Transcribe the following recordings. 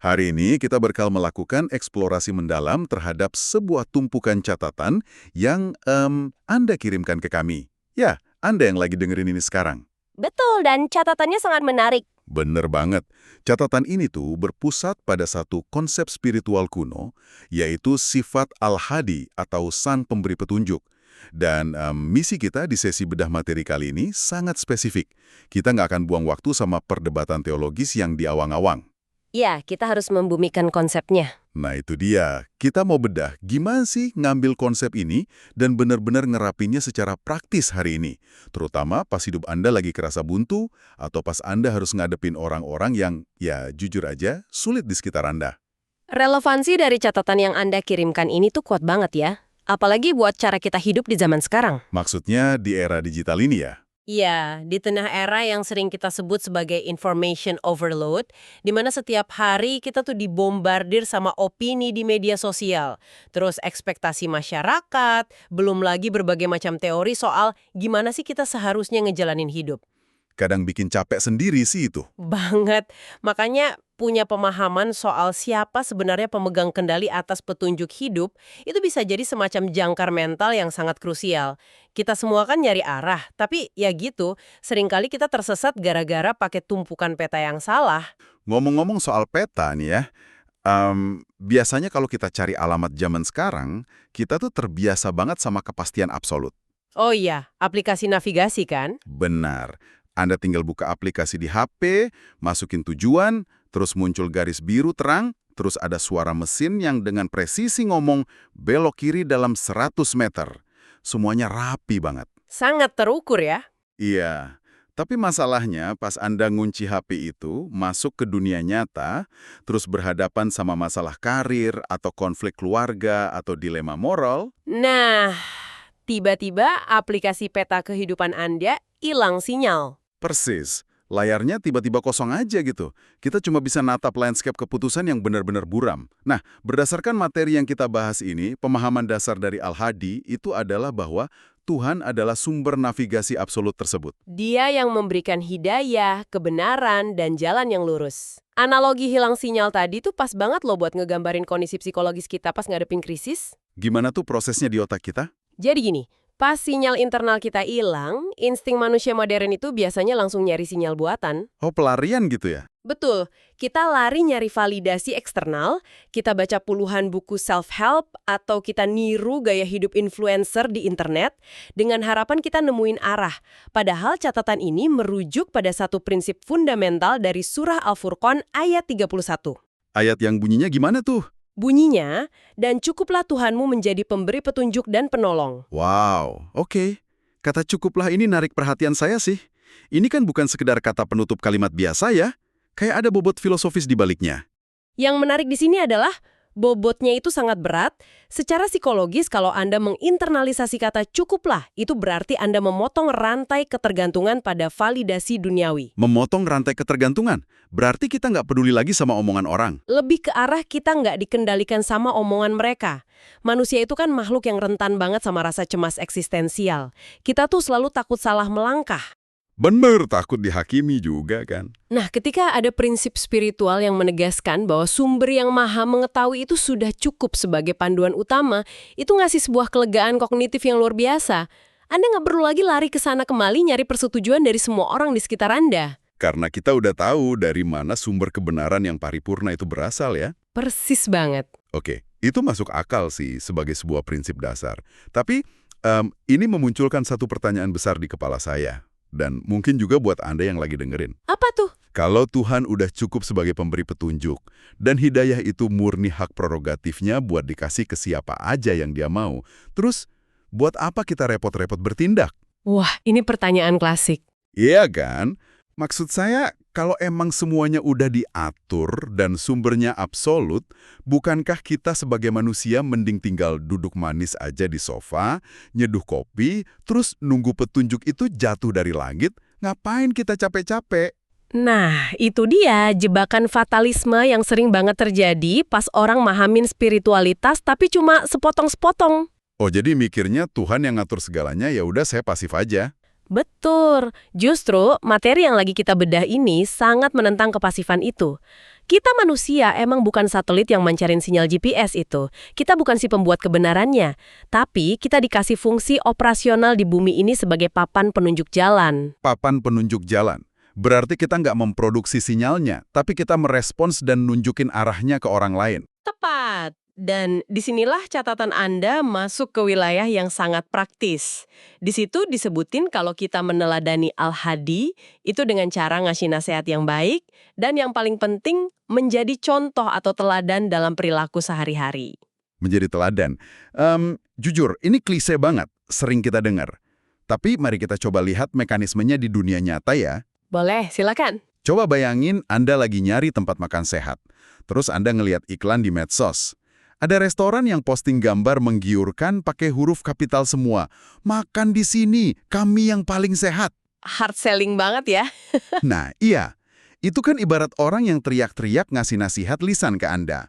Hari ini kita bakal melakukan eksplorasi mendalam terhadap sebuah tumpukan catatan yang Anda kirimkan ke kami. Ya, Anda yang lagi dengerin ini sekarang. Betul, dan catatannya sangat menarik. Bener banget. Catatan ini tuh berpusat pada satu konsep spiritual kuno, yaitu sifat Al-Hadi atau Sang Pemberi Petunjuk. Dan misi kita di sesi bedah materi kali ini sangat spesifik. Kita nggak akan buang waktu sama perdebatan teologis yang diawang-awang. Ya, kita harus membumikan konsepnya. Nah itu dia, kita mau bedah gimana sih ngambil konsep ini dan benar-benar ngerapinya secara praktis hari ini. Terutama pas hidup Anda lagi kerasa buntu atau pas Anda harus ngadepin orang-orang yang, ya jujur aja, sulit di sekitar Anda. Relevansi dari catatan yang Anda kirimkan ini tuh kuat banget ya. Apalagi buat cara kita hidup di zaman sekarang. Maksudnya di era digital ini ya? Iya, di tengah era yang sering kita sebut sebagai information overload, di mana setiap hari kita tuh dibombardir sama opini di media sosial, terus ekspektasi masyarakat, belum lagi berbagai macam teori soal gimana sih kita seharusnya ngejalanin hidup. Kadang bikin capek sendiri sih itu. Banget. Makanya punya pemahaman soal siapa sebenarnya pemegang kendali atas petunjuk hidup, itu bisa jadi semacam jangkar mental yang sangat krusial. Kita semua kan nyari arah, tapi ya gitu, seringkali kita tersesat gara-gara pakai tumpukan peta yang salah. Ngomong-ngomong soal peta nih ya, biasanya kalau kita cari alamat zaman sekarang, kita tuh terbiasa banget sama kepastian absolut. Oh iya, aplikasi navigasi kan? Benar. Anda tinggal buka aplikasi di HP, masukin tujuan, terus muncul garis biru terang, terus ada suara mesin yang dengan presisi ngomong belok kiri dalam 100 meter. Semuanya rapi banget. Sangat terukur ya. Iya, tapi masalahnya pas Anda ngunci HP itu, masuk ke dunia nyata, terus berhadapan sama masalah karir atau konflik keluarga atau dilema moral. Nah, tiba-tiba aplikasi peta kehidupan Anda hilang sinyal. Persis, layarnya tiba-tiba kosong aja gitu. Kita cuma bisa natap landscape keputusan yang benar-benar buram. Nah, berdasarkan materi yang kita bahas ini, pemahaman dasar dari Al-Hadi itu adalah bahwa Tuhan adalah sumber navigasi absolut tersebut. Dia yang memberikan hidayah, kebenaran, dan jalan yang lurus. Analogi hilang sinyal tadi tuh pas banget loh buat ngegambarin kondisi psikologis kita pas ngadepin krisis. Gimana tuh prosesnya di otak kita? Jadi gini, pas sinyal internal kita hilang, insting manusia modern itu biasanya langsung nyari sinyal buatan. Oh, pelarian gitu ya? Betul, kita lari nyari validasi eksternal, kita baca puluhan buku self-help, atau kita niru gaya hidup influencer di internet, dengan harapan kita nemuin arah. Padahal catatan ini merujuk pada satu prinsip fundamental dari Surah Al-Furqan ayat 31. Ayat yang bunyinya gimana tuh? Bunyinya, dan cukuplah Tuhanmu menjadi pemberi petunjuk dan penolong. Wow, oke. Kata cukuplah ini narik perhatian saya sih. Ini kan bukan sekedar kata penutup kalimat biasa ya. Kayak ada bobot filosofis di baliknya. Yang menarik di sini adalah bobotnya itu sangat berat. Secara psikologis, kalau Anda menginternalisasi kata cukuplah, itu berarti Anda memotong rantai ketergantungan pada validasi duniawi. Memotong rantai ketergantungan, berarti kita nggak peduli lagi sama omongan orang. Lebih ke arah kita nggak dikendalikan sama omongan mereka. Manusia itu kan makhluk yang rentan banget sama rasa cemas eksistensial. Kita tuh selalu takut salah melangkah. Bener, takut dihakimi juga kan. Nah, ketika ada prinsip spiritual yang menegaskan bahwa sumber yang maha mengetahui itu sudah cukup sebagai panduan utama, itu ngasih sebuah kelegaan kognitif yang luar biasa. Anda nggak perlu lagi lari ke sana kemari nyari persetujuan dari semua orang di sekitar Anda. Karena kita udah tahu dari mana sumber kebenaran yang paripurna itu berasal ya. Persis banget. Oke, itu masuk akal sih sebagai sebuah prinsip dasar. Tapi ini memunculkan satu pertanyaan besar di kepala saya. Dan mungkin juga buat Anda yang lagi dengerin. Apa tuh? Kalau Tuhan udah cukup sebagai pemberi petunjuk, dan hidayah itu murni hak prerogatifnya buat dikasih ke siapa aja yang dia mau, terus buat apa kita repot-repot bertindak? Wah, ini pertanyaan klasik. Iya kan? Maksud saya, kalau emang semuanya udah diatur dan sumbernya absolut, bukankah kita sebagai manusia mending tinggal duduk manis aja di sofa, nyeduh kopi, terus nunggu petunjuk itu jatuh dari langit? Ngapain kita capek-capek? Nah, itu dia jebakan fatalisme yang sering banget terjadi pas orang mahamin spiritualitas tapi cuma sepotong-sepotong. Oh, jadi mikirnya Tuhan yang ngatur segalanya, ya udah saya pasif aja. Betul. Justru materi yang lagi kita bedah ini sangat menentang kepasifan itu. Kita manusia emang bukan satelit yang mancarin sinyal GPS itu. Kita bukan si pembuat kebenarannya. Tapi kita dikasih fungsi operasional di bumi ini sebagai papan penunjuk jalan. Papan penunjuk jalan. Berarti kita nggak memproduksi sinyalnya, tapi kita merespons dan nunjukin arahnya ke orang lain. Tepat. Dan disinilah catatan Anda masuk ke wilayah yang sangat praktis. Di situ disebutin kalau kita meneladani Al-Hadi itu dengan cara ngasih nasihat yang baik dan yang paling penting menjadi contoh atau teladan dalam perilaku sehari-hari. Menjadi teladan. Jujur, ini klise banget, sering kita dengar. Tapi mari kita coba lihat mekanismenya di dunia nyata ya. Boleh, silakan. Coba bayangin Anda lagi nyari tempat makan sehat. Terus Anda ngelihat iklan di medsos. Ada restoran yang posting gambar menggiurkan pakai huruf kapital semua. Makan di sini, kami yang paling sehat. Hard selling banget ya. Nah, iya. Itu kan ibarat orang yang teriak-teriak ngasih nasihat lisan ke Anda.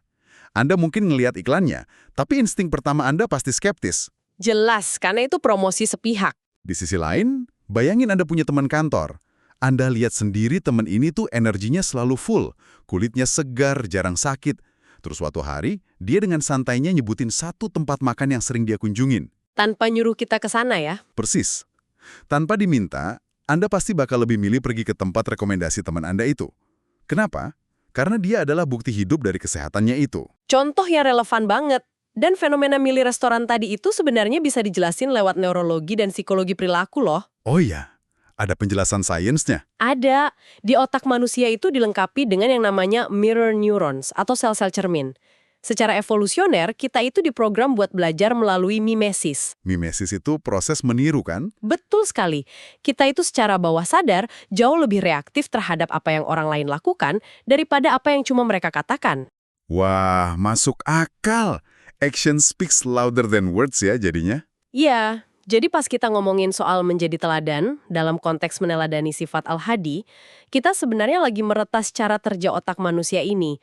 Anda mungkin ngelihat iklannya, tapi insting pertama Anda pasti skeptis. Jelas, karena itu promosi sepihak. Di sisi lain, bayangin Anda punya teman kantor. Anda lihat sendiri teman ini tuh energinya selalu full, kulitnya segar, jarang sakit. Terus suatu hari, dia dengan santainya nyebutin satu tempat makan yang sering dia kunjungin. Tanpa nyuruh kita ke sana ya. Persis. Tanpa diminta, Anda pasti bakal lebih milih pergi ke tempat rekomendasi teman Anda itu. Kenapa? Karena dia adalah bukti hidup dari kesehatannya itu. Contoh yang relevan banget. Dan fenomena milih restoran tadi itu sebenarnya bisa dijelasin lewat neurologi dan psikologi perilaku loh. Oh iya, ada penjelasan sainsnya. Ada. Di otak manusia itu dilengkapi dengan yang namanya mirror neurons atau sel-sel cermin. Secara evolusioner, kita itu diprogram buat belajar melalui mimesis. Mimesis itu proses meniru kan? Betul sekali. Kita itu secara bawah sadar jauh lebih reaktif terhadap apa yang orang lain lakukan daripada apa yang cuma mereka katakan. Wah, masuk akal. Action speaks louder than words ya jadinya. Iya. Jadi pas kita ngomongin soal menjadi teladan, dalam konteks meneladani sifat Al-Hadi, kita sebenarnya lagi meretas cara kerja otak manusia ini.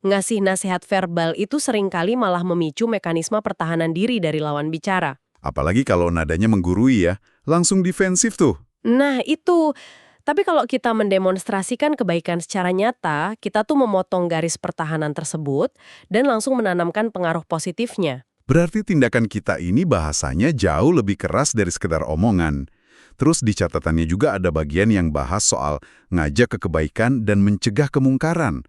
Ngasih nasihat verbal itu seringkali malah memicu mekanisme pertahanan diri dari lawan bicara. Apalagi kalau nadanya menggurui ya, langsung defensif tuh. Nah itu, tapi kalau kita mendemonstrasikan kebaikan secara nyata, kita tuh memotong garis pertahanan tersebut dan langsung menanamkan pengaruh positifnya. Berarti tindakan kita ini bahasanya jauh lebih keras dari sekedar omongan. Terus di catatannya juga ada bagian yang bahas soal ngajak ke kebaikan dan mencegah kemungkaran.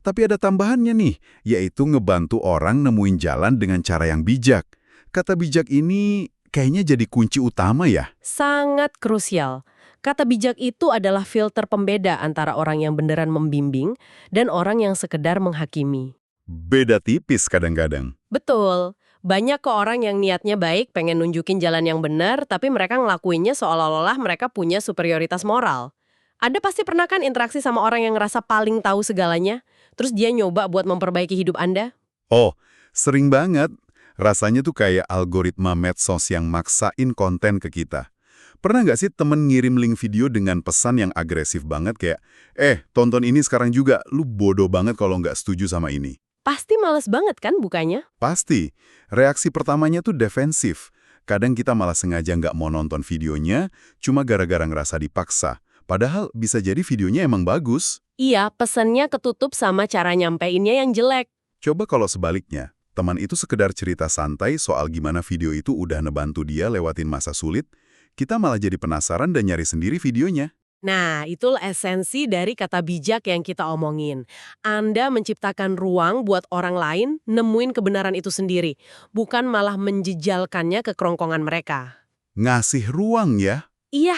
Tapi ada tambahannya nih, yaitu ngebantu orang nemuin jalan dengan cara yang bijak. Kata bijak ini kayaknya jadi kunci utama ya. Sangat krusial. Kata bijak itu adalah filter pembeda antara orang yang beneran membimbing dan orang yang sekedar menghakimi. Beda tipis kadang-kadang. Betul. Banyak kok orang yang niatnya baik, pengen nunjukin jalan yang benar, tapi mereka ngelakuinnya seolah-olah mereka punya superioritas moral. Ada pasti pernah kan interaksi sama orang yang ngerasa paling tahu segalanya, terus dia nyoba buat memperbaiki hidup Anda? Oh, sering banget. Rasanya tuh kayak algoritma medsos yang maksain konten ke kita. Pernah nggak sih temen ngirim link video dengan pesan yang agresif banget kayak, tonton ini sekarang juga, lu bodoh banget kalau nggak setuju sama ini. Pasti males banget kan bukanya? Pasti. Reaksi pertamanya tuh defensif. Kadang kita malah sengaja nggak mau nonton videonya, cuma gara-gara ngerasa dipaksa. Padahal bisa jadi videonya emang bagus. Iya, pesannya ketutup sama cara nyampeinnya yang jelek. Coba kalau sebaliknya, teman itu sekedar cerita santai soal gimana video itu udah ngebantu dia lewatin masa sulit, kita malah jadi penasaran dan nyari sendiri videonya. Nah, itulah esensi dari kata bijak yang kita omongin. Anda menciptakan ruang buat orang lain nemuin kebenaran itu sendiri, bukan malah menjejalkannya ke kerongkongan mereka. Ngasih ruang ya? Iya,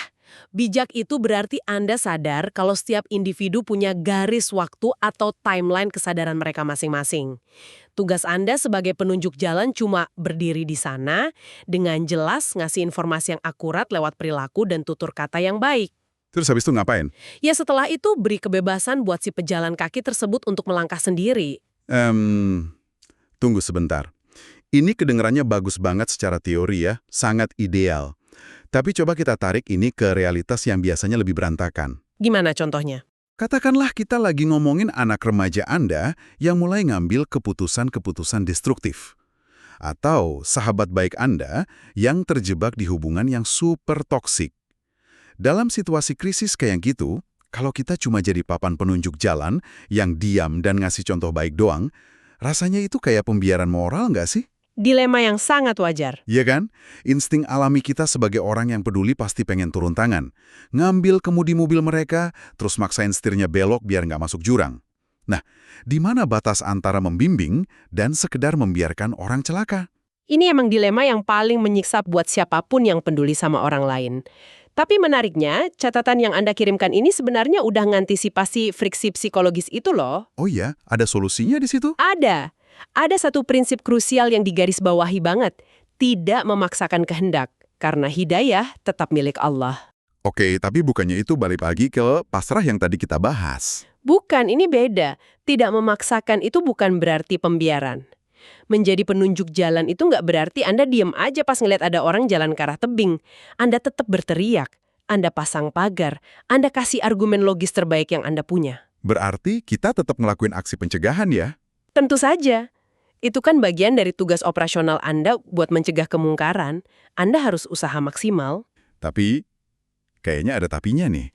bijak itu berarti Anda sadar kalau setiap individu punya garis waktu atau timeline kesadaran mereka masing-masing. Tugas Anda sebagai penunjuk jalan cuma berdiri di sana, dengan jelas ngasih informasi yang akurat lewat perilaku dan tutur kata yang baik. Terus habis itu ngapain? Ya setelah itu beri kebebasan buat si pejalan kaki tersebut untuk melangkah sendiri. Tunggu sebentar. Ini kedengarannya bagus banget secara teori ya, sangat ideal. Tapi coba kita tarik ini ke realitas yang biasanya lebih berantakan. Gimana contohnya? Katakanlah kita lagi ngomongin anak remaja Anda yang mulai ngambil keputusan-keputusan destruktif. Atau sahabat baik Anda yang terjebak di hubungan yang super toksik. Dalam situasi krisis kayak gitu, kalau kita cuma jadi papan penunjuk jalan yang diam dan ngasih contoh baik doang, rasanya itu kayak pembiaran moral nggak sih? Dilema yang sangat wajar. Iya kan? Insting alami kita sebagai orang yang peduli pasti pengen turun tangan. Ngambil kemudi mobil mereka, terus maksain setirnya belok biar nggak masuk jurang. Nah, di mana batas antara membimbing dan sekedar membiarkan orang celaka? Ini emang dilema yang paling menyiksa buat siapapun yang peduli sama orang lain. Tapi menariknya, catatan yang Anda kirimkan ini sebenarnya udah ngantisipasi friksi psikologis itu loh. Oh iya, ada solusinya di situ? Ada. Ada satu prinsip krusial yang digarisbawahi banget. Tidak memaksakan kehendak, karena hidayah tetap milik Allah. Oke, tapi bukannya itu balik lagi ke pasrah yang tadi kita bahas. Bukan, ini beda. Tidak memaksakan itu bukan berarti pembiaran. Menjadi penunjuk jalan itu nggak berarti Anda diem aja pas ngeliat ada orang jalan ke arah tebing. Anda tetap berteriak, Anda pasang pagar, Anda kasih argumen logis terbaik yang Anda punya. Berarti kita tetap ngelakuin aksi pencegahan ya? Tentu saja. Itu kan bagian dari tugas operasional Anda buat mencegah kemungkaran. Anda harus usaha maksimal. Tapi, kayaknya ada tapinya nih.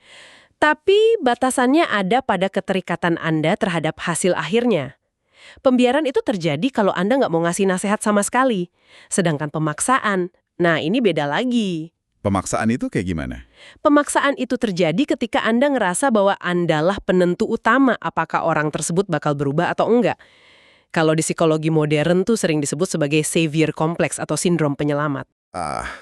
Tapi batasannya ada pada keterikatan Anda terhadap hasil akhirnya. Pembiaran itu terjadi kalau Anda nggak mau ngasih nasihat sama sekali. Sedangkan pemaksaan, nah ini beda lagi. Pemaksaan itu kayak gimana? Pemaksaan itu terjadi ketika Anda ngerasa bahwa Andalah penentu utama apakah orang tersebut bakal berubah atau enggak. Kalau di psikologi modern tuh sering disebut sebagai savior complex atau sindrom penyelamat.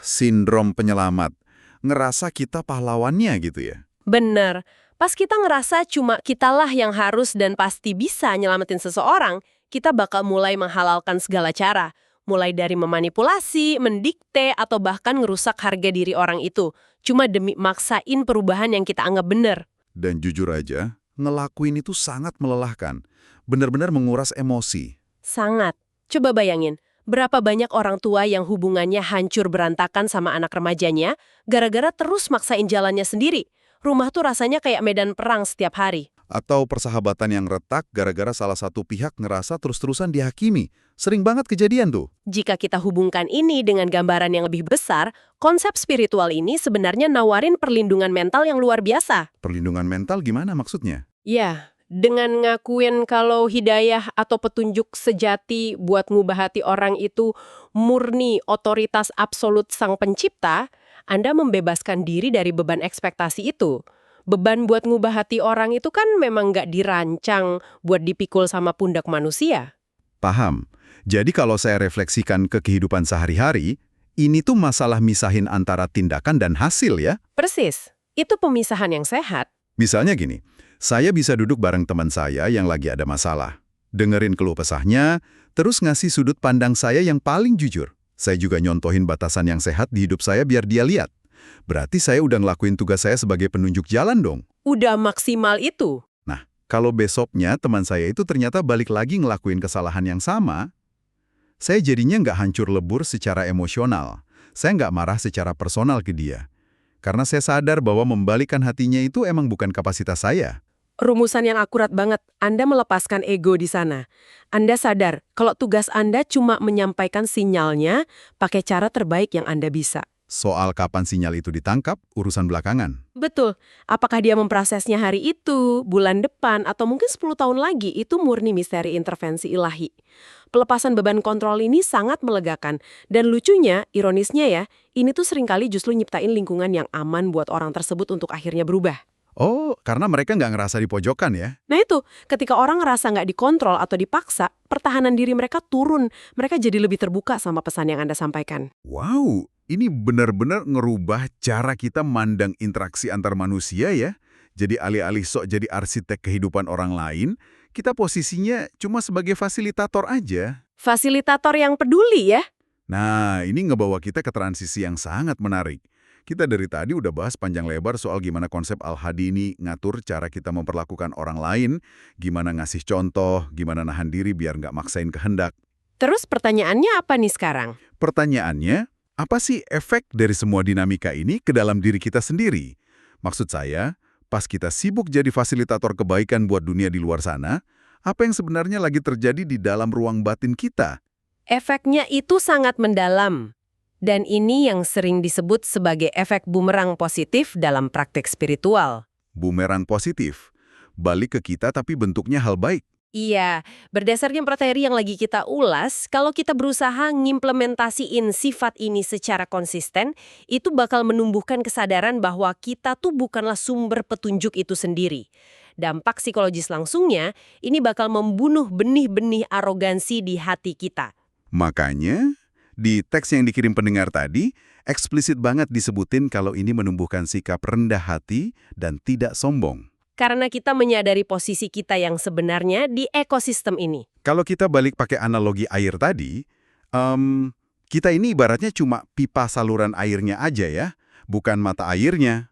Sindrom penyelamat. Ngerasa kita pahlawannya gitu ya? Bener. Pas kita ngerasa cuma kitalah yang harus dan pasti bisa nyelamatin seseorang, kita bakal mulai menghalalkan segala cara. Mulai dari memanipulasi, mendikte, atau bahkan ngerusak harga diri orang itu. Cuma demi maksain perubahan yang kita anggap bener. Dan jujur aja, ngelakuin itu sangat melelahkan. Benar-benar menguras emosi. Sangat. Coba bayangin, berapa banyak orang tua yang hubungannya hancur berantakan sama anak remajanya gara-gara terus maksain jalannya sendiri. Rumah tuh rasanya kayak medan perang setiap hari. Atau persahabatan yang retak gara-gara salah satu pihak ngerasa terus-terusan dihakimi. Sering banget kejadian tuh. Jika kita hubungkan ini dengan gambaran yang lebih besar, konsep spiritual ini sebenarnya nawarin perlindungan mental yang luar biasa. Perlindungan mental gimana maksudnya? Ya, dengan ngakuin kalau hidayah atau petunjuk sejati buat ngubah hati orang itu murni otoritas absolut sang pencipta, Anda membebaskan diri dari beban ekspektasi itu. Beban buat ngubah hati orang itu kan memang nggak dirancang buat dipikul sama pundak manusia. Paham. Jadi kalau saya refleksikan ke kehidupan sehari-hari, ini tuh masalah misahin antara tindakan dan hasil ya? Persis. Itu pemisahan yang sehat. Misalnya gini, saya bisa duduk bareng teman saya yang lagi ada masalah. Dengerin keluh kesahnya, terus ngasih sudut pandang saya yang paling jujur. Saya juga nyontohin batasan yang sehat di hidup saya biar dia lihat. Berarti saya udah ngelakuin tugas saya sebagai penunjuk jalan dong. Udah maksimal itu. Nah, kalau besoknya teman saya itu ternyata balik lagi ngelakuin kesalahan yang sama, saya jadinya nggak hancur lebur secara emosional. Saya nggak marah secara personal ke dia. Karena saya sadar bahwa membalikkan hatinya itu emang bukan kapasitas saya. Rumusan yang akurat banget. Anda melepaskan ego di sana. Anda sadar kalau tugas Anda cuma menyampaikan sinyalnya pakai cara terbaik yang Anda bisa. Soal kapan sinyal itu ditangkap, urusan belakangan. Betul. Apakah dia memprosesnya hari itu, bulan depan, atau mungkin 10 tahun lagi, itu murni misteri intervensi ilahi. Pelepasan beban kontrol ini sangat melegakan. Dan lucunya, ironisnya ya, ini tuh seringkali justru nyiptain lingkungan yang aman buat orang tersebut untuk akhirnya berubah. Oh, karena mereka nggak ngerasa di pojokan ya? Nah itu, ketika orang ngerasa nggak dikontrol atau dipaksa, pertahanan diri mereka turun. Mereka jadi lebih terbuka sama pesan yang Anda sampaikan. Wow, ini benar-benar ngerubah cara kita mandang interaksi antar manusia ya. Jadi alih-alih sok jadi arsitek kehidupan orang lain, kita posisinya cuma sebagai fasilitator aja. Fasilitator yang peduli ya. Nah, ini ngebawa kita ke transisi yang sangat menarik. Kita dari tadi udah bahas panjang lebar soal gimana konsep Al-Hadi ini ngatur cara kita memperlakukan orang lain, gimana ngasih contoh, gimana nahan diri biar nggak maksain kehendak. Terus pertanyaannya apa nih sekarang? Pertanyaannya, apa sih efek dari semua dinamika ini ke dalam diri kita sendiri? Maksud saya, pas kita sibuk jadi fasilitator kebaikan buat dunia di luar sana, apa yang sebenarnya lagi terjadi di dalam ruang batin kita? Efeknya itu sangat mendalam. Dan ini yang sering disebut sebagai efek bumerang positif dalam praktek spiritual. Bumerang positif. Balik ke kita tapi bentuknya hal baik. Iya, berdasarkan materi yang lagi kita ulas, kalau kita berusaha ngimplementasiin sifat ini secara konsisten, itu bakal menumbuhkan kesadaran bahwa kita tuh bukanlah sumber petunjuk itu sendiri. Dampak psikologis langsungnya, ini bakal membunuh benih-benih arogansi di hati kita. Makanya, di teks yang dikirim pendengar tadi, eksplisit banget disebutin kalau ini menumbuhkan sikap rendah hati dan tidak sombong. Karena kita menyadari posisi kita yang sebenarnya di ekosistem ini. Kalau kita balik pakai analogi air tadi, kita ini ibaratnya cuma pipa saluran airnya aja ya, bukan mata airnya.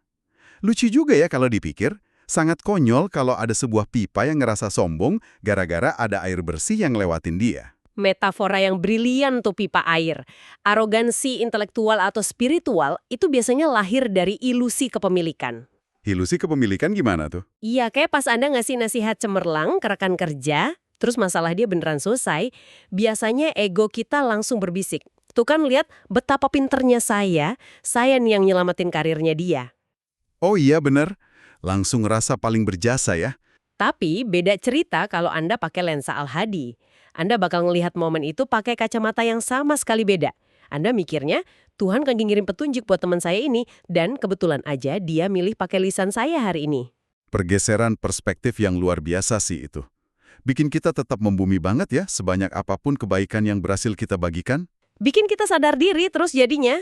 Lucu juga ya kalau dipikir, sangat konyol kalau ada sebuah pipa yang ngerasa sombong gara-gara ada air bersih yang lewatin dia. Metafora yang brilian tuh pipa air. Arogansi intelektual atau spiritual itu biasanya lahir dari ilusi kepemilikan. Ilusi kepemilikan gimana tuh? Iya, kayak pas Anda ngasih nasihat cemerlang ke rekan kerja, terus masalah dia beneran selesai, biasanya ego kita langsung berbisik. Tuh kan lihat betapa pinternya saya nih yang nyelamatin karirnya dia. Oh iya bener, langsung ngerasa paling berjasa ya. Tapi beda cerita kalau Anda pakai lensa Al-Hadi. Anda bakal ngelihat momen itu pakai kacamata yang sama sekali beda. Anda mikirnya, Tuhan kan ngirim petunjuk buat teman saya ini, dan kebetulan aja dia milih pakai lisan saya hari ini. Pergeseran perspektif yang luar biasa sih itu. Bikin kita tetap membumi banget ya, sebanyak apapun kebaikan yang berhasil kita bagikan. Bikin kita sadar diri terus jadinya.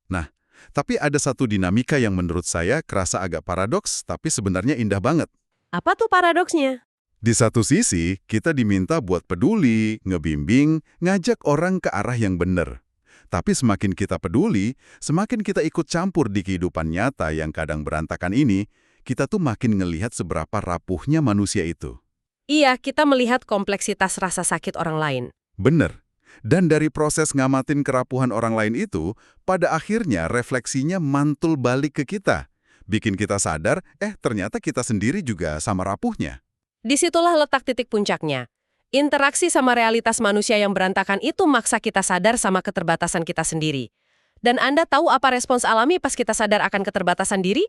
Nah, tapi ada satu dinamika yang menurut saya kerasa agak paradoks, tapi sebenarnya indah banget. Apa tuh paradoksnya? Di satu sisi, kita diminta buat peduli, ngebimbing, ngajak orang ke arah yang benar. Tapi semakin kita peduli, semakin kita ikut campur di kehidupan nyata yang kadang berantakan ini, kita tuh makin ngelihat seberapa rapuhnya manusia itu. Iya, kita melihat kompleksitas rasa sakit orang lain. Bener. Dan dari proses ngamatin kerapuhan orang lain itu, pada akhirnya refleksinya mantul balik ke kita. Bikin kita sadar, ternyata kita sendiri juga sama rapuhnya. Disitulah letak titik puncaknya. Interaksi sama realitas manusia yang berantakan itu maksa kita sadar sama keterbatasan kita sendiri. Dan Anda tahu apa respons alami pas kita sadar akan keterbatasan diri?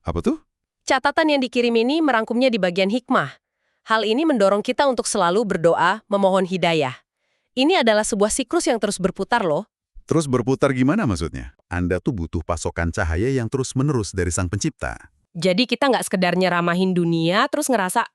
Apa tuh? Catatan yang dikirim ini merangkumnya di bagian hikmah. Hal ini mendorong kita untuk selalu berdoa, memohon hidayah. Ini adalah sebuah siklus yang terus berputar loh. Terus berputar gimana maksudnya? Anda tuh butuh pasokan cahaya yang terus-menerus dari Sang Pencipta. Jadi kita nggak sekedar nyeramahin dunia terus ngerasa,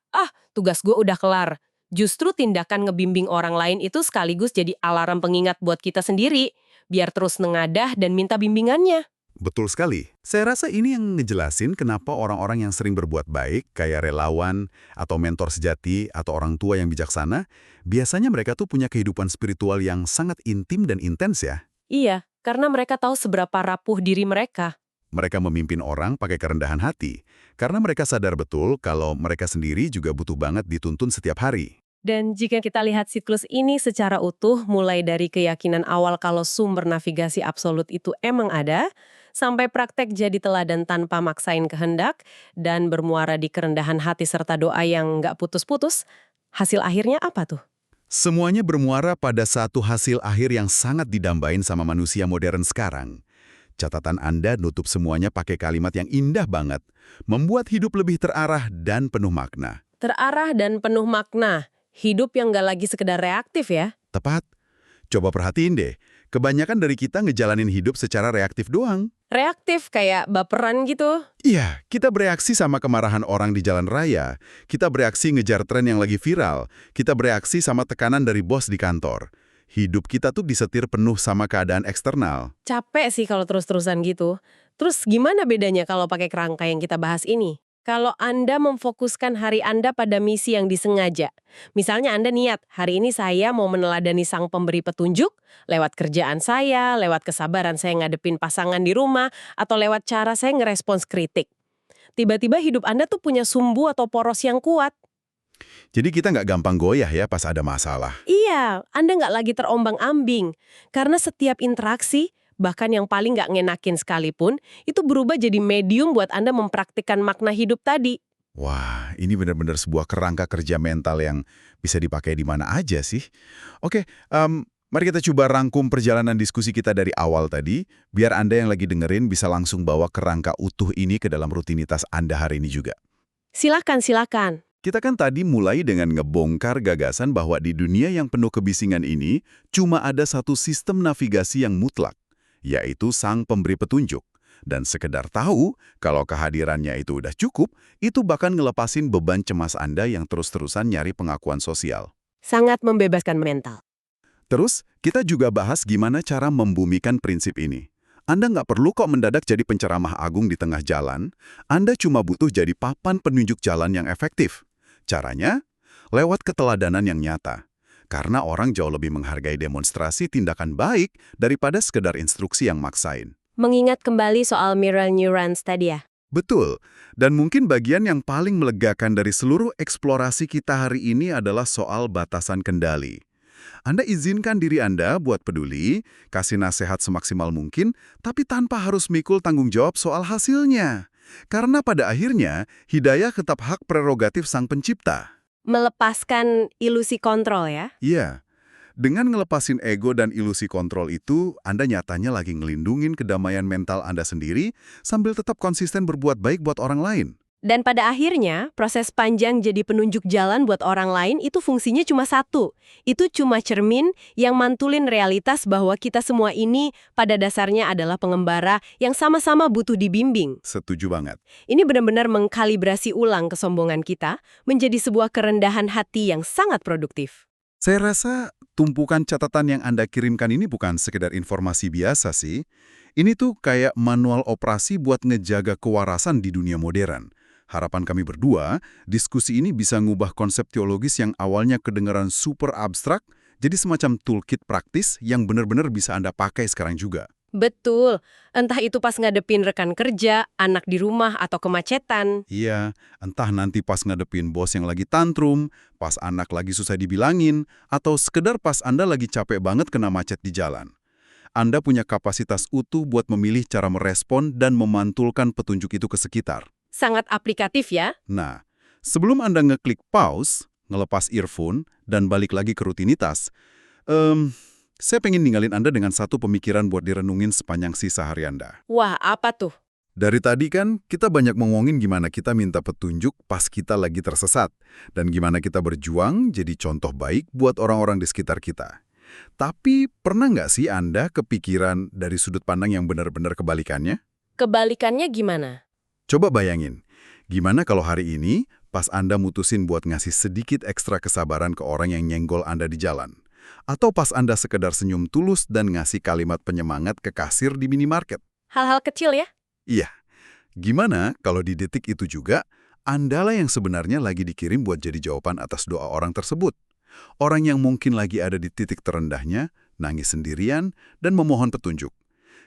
tugas gue udah kelar. Justru tindakan ngebimbing orang lain itu sekaligus jadi alarm pengingat buat kita sendiri, biar terus nengadah dan minta bimbingannya. Betul sekali. Saya rasa ini yang ngejelasin kenapa orang-orang yang sering berbuat baik, kayak relawan, atau mentor sejati, atau orang tua yang bijaksana, biasanya mereka tuh punya kehidupan spiritual yang sangat intim dan intens ya. Iya, karena mereka tahu seberapa rapuh diri mereka. Mereka memimpin orang pakai kerendahan hati, karena mereka sadar betul kalau mereka sendiri juga butuh banget dituntun setiap hari. Dan jika kita lihat siklus ini secara utuh, mulai dari keyakinan awal kalau sumber navigasi absolut itu emang ada, sampai praktek jadi teladan tanpa maksain kehendak, dan bermuara di kerendahan hati serta doa yang nggak putus-putus, hasil akhirnya apa tuh? Semuanya bermuara pada satu hasil akhir yang sangat didambain sama manusia modern sekarang. Catatan Anda nutup semuanya pakai kalimat yang indah banget, membuat hidup lebih terarah dan penuh makna. Terarah dan penuh makna. Hidup yang nggak lagi sekedar reaktif ya. Tepat. Coba perhatiin deh, kebanyakan dari kita ngejalanin hidup secara reaktif doang. Reaktif kayak baperan gitu. Iya, kita bereaksi sama kemarahan orang di jalan raya. Kita bereaksi ngejar tren yang lagi viral. Kita bereaksi sama tekanan dari bos di kantor. Hidup kita tuh disetir penuh sama keadaan eksternal. Capek sih kalau terus-terusan gitu. Terus gimana bedanya kalau pakai kerangka yang kita bahas ini? Kalau Anda memfokuskan hari Anda pada misi yang disengaja. Misalnya Anda niat, hari ini saya mau meneladani sang pemberi petunjuk, lewat kerjaan saya, lewat kesabaran saya ngadepin pasangan di rumah, atau lewat cara saya ngerespons kritik. Tiba-tiba hidup Anda tuh punya sumbu atau poros yang kuat. Jadi kita nggak gampang goyah ya pas ada masalah. Iya, Anda nggak lagi terombang-ambing. Karena setiap interaksi, bahkan yang paling nggak ngenakin sekalipun, itu berubah jadi medium buat Anda mempraktikkan makna hidup tadi. Wah, ini benar-benar sebuah kerangka kerja mental yang bisa dipakai di mana aja sih. Oke, Mari kita coba rangkum perjalanan diskusi kita dari awal tadi, biar Anda yang lagi dengerin bisa langsung bawa kerangka utuh ini ke dalam rutinitas Anda hari ini juga. Silakan, silakan. Kita kan tadi mulai dengan ngebongkar gagasan bahwa di dunia yang penuh kebisingan ini, cuma ada satu sistem navigasi yang mutlak, yaitu Sang Pemberi Petunjuk. Dan sekedar tahu, kalau kehadirannya itu udah cukup, itu bahkan ngelepasin beban cemas Anda yang terus-terusan nyari pengakuan sosial. Sangat membebaskan mental. Terus, kita juga bahas gimana cara membumikan prinsip ini. Anda nggak perlu kok mendadak jadi penceramah agung di tengah jalan, Anda cuma butuh jadi papan penunjuk jalan yang efektif. Caranya? Lewat keteladanan yang nyata. Karena orang jauh lebih menghargai demonstrasi tindakan baik daripada sekedar instruksi yang maksain. Mengingat kembali soal mirror neurons tadi ya? Betul, dan mungkin bagian yang paling melegakan dari seluruh eksplorasi kita hari ini adalah soal batasan kendali. Anda izinkan diri Anda buat peduli, kasih nasihat semaksimal mungkin, tapi tanpa harus mikul tanggung jawab soal hasilnya. Karena pada akhirnya, hidayah tetap hak prerogatif Sang Pencipta. Melepaskan ilusi kontrol ya? Iya, dengan ngelepasin ego dan ilusi kontrol itu, Anda nyatanya lagi ngelindungin kedamaian mental Anda sendiri sambil tetap konsisten berbuat baik buat orang lain. Dan pada akhirnya, proses panjang jadi penunjuk jalan buat orang lain itu fungsinya cuma satu. Itu cuma cermin yang mantulin realitas bahwa kita semua ini pada dasarnya adalah pengembara yang sama-sama butuh dibimbing. Setuju banget. Ini benar-benar mengkalibrasi ulang kesombongan kita menjadi sebuah kerendahan hati yang sangat produktif. Saya rasa tumpukan catatan yang Anda kirimkan ini bukan sekedar informasi biasa sih. Ini tuh kayak manual operasi buat ngejaga kewarasan di dunia modern. Harapan kami berdua, diskusi ini bisa ngubah konsep teologis yang awalnya kedengaran super abstrak, jadi semacam toolkit praktis yang benar-benar bisa Anda pakai sekarang juga. Betul, entah itu pas ngadepin rekan kerja, anak di rumah, atau kemacetan. Iya, entah nanti pas ngadepin bos yang lagi tantrum, pas anak lagi susah dibilangin, atau sekedar pas Anda lagi capek banget kena macet di jalan. Anda punya kapasitas utuh buat memilih cara merespon dan memantulkan petunjuk itu ke sekitar. Sangat aplikatif ya. Nah, sebelum Anda ngeklik pause, ngelepas earphone, dan balik lagi ke rutinitas, saya pengen ninggalin Anda dengan satu pemikiran buat direnungin sepanjang sisa hari Anda. Wah, apa tuh? Dari tadi kan, kita banyak ngomongin gimana kita minta petunjuk pas kita lagi tersesat, dan gimana kita berjuang jadi contoh baik buat orang-orang di sekitar kita. Tapi, pernah nggak sih Anda kepikiran dari sudut pandang yang benar-benar kebalikannya? Kebalikannya gimana? Coba bayangin, gimana kalau hari ini pas Anda mutusin buat ngasih sedikit ekstra kesabaran ke orang yang nyenggol Anda di jalan? Atau pas Anda sekedar senyum tulus dan ngasih kalimat penyemangat ke kasir di minimarket? Hal-hal kecil ya? Iya. Gimana kalau di detik itu juga, Anda lah yang sebenarnya lagi dikirim buat jadi jawaban atas doa orang tersebut? Orang yang mungkin lagi ada di titik terendahnya, nangis sendirian, dan memohon petunjuk.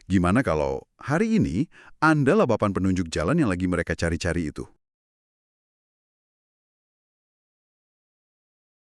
Gimana kalau hari ini Anda lah papan penunjuk jalan yang lagi mereka cari-cari itu?